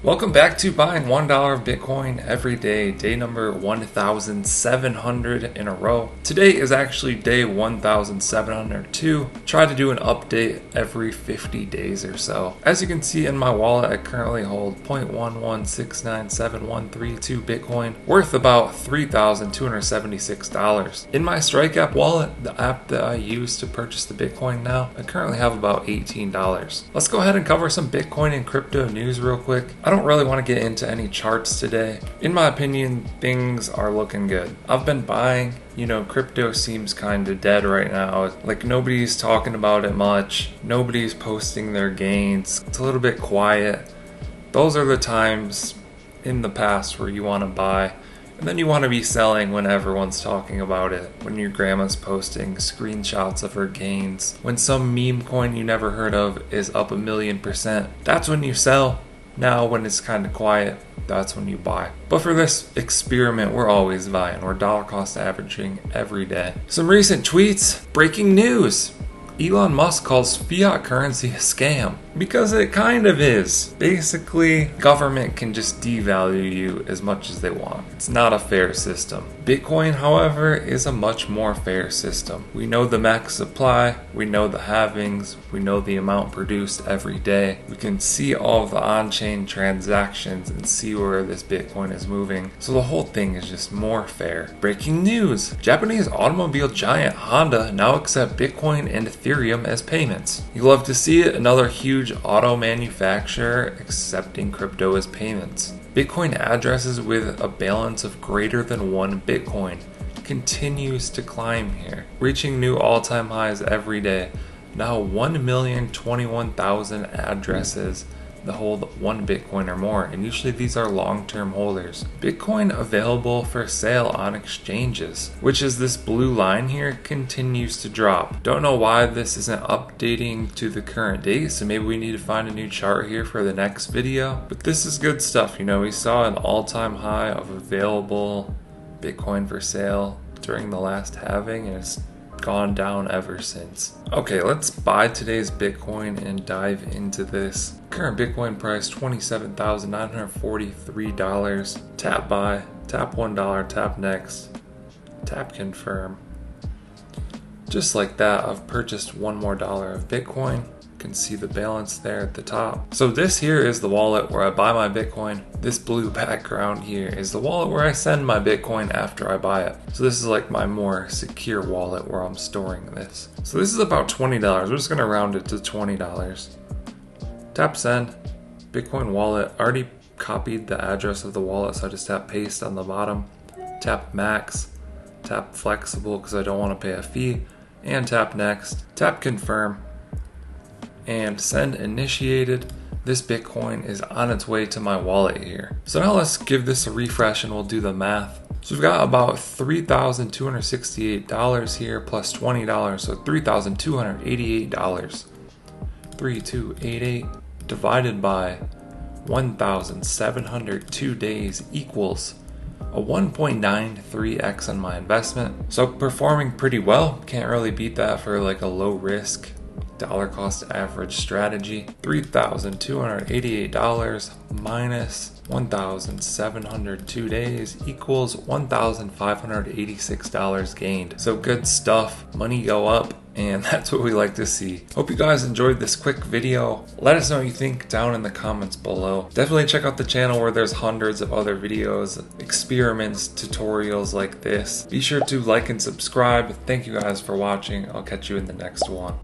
Welcome back to buying $1 Bitcoin every day, day number 1,700 in a row. Today is actually day 1,702. Try to do an update every 50 days or so. As you can see in my wallet, I currently hold 0.1169713 Bitcoin, worth about $3,276. In my Strike app wallet, the app that I use to purchase the Bitcoin now, I currently have about $18. Let's go ahead and cover some Bitcoin and crypto news real quick. I don't really want to get into any charts today. In my opinion, things are looking good. I've been buying, crypto seems kind of dead right now. Like nobody's talking about it much. Nobody's posting their gains. It's a little bit quiet. Those are the times in the past where you want to buy. And then you want to be selling when everyone's talking about it. When your grandma's posting screenshots of her gains. When some meme coin you never heard of is up 1,000,000%. That's when you sell. Now, when it's kind of quiet, that's when you buy. But for this experiment, we're always buying. We're dollar cost averaging every day. Some recent tweets. Breaking news. Elon Musk calls fiat currency a scam. Because it kind of is. Basically, government can just devalue you as much as they want. It's not a fair system. Bitcoin, however, is a much more fair system. We know the max supply, we know the halvings, we know the amount produced every day. We can see all of the on-chain transactions and see where this Bitcoin is moving. So the whole thing is just more fair. Breaking news. Japanese automobile giant Honda now accept Bitcoin and Ethereum as payments. You love to see it. Another huge auto manufacturer accepting crypto as payments. Bitcoin addresses with a balance of greater than 1 Bitcoin continues to climb here, reaching new all-time highs every day. Now 1,021,000 addresses that hold 1 Bitcoin or more, and usually these are long-term holders. Bitcoin available for sale on exchanges, which is this blue line here, continues to drop. Don't know why this isn't updating to the current date, so maybe we need to find a new chart here for the next video. But this is good stuff. We saw an all-time high of available Bitcoin for sale during the last halving, and it's gone down ever since. Okay, let's buy today's Bitcoin and dive into this. Current Bitcoin price $27,943. Tap buy, tap $1, tap next, tap confirm. Just like that, I've purchased $1 more of Bitcoin. You can see the balance there at the top. So this here is the wallet where I buy my Bitcoin. This blue background here is the wallet where I send my Bitcoin after I buy it. So this is like my more secure wallet where I'm storing this. So this is about $20. We're just gonna round it to $20. Tap send, Bitcoin wallet. I already copied the address of the wallet, so I just tap paste on the bottom. Tap max, tap flexible because I don't want to pay a fee, and tap next. Tap confirm. And send initiated. This Bitcoin is on its way to my wallet here. So now let's give this a refresh and we'll do the math. So we've got about $3,268 here plus $20, so $3,288. 3288 divided by 1,702 days equals a 1.93x on my investment. So performing pretty well. Can't really beat that for like a low risk dollar cost average strategy. $3,288 minus 1,702 days equals $1,586 gained. So good stuff. Money go up, and that's what we like to see. Hope you guys enjoyed this quick video. Let us know what you think down in the comments below. Definitely check out the channel where there's hundreds of other videos, experiments, tutorials like this. Be sure to like and subscribe. Thank you guys for watching. I'll catch you in the next one.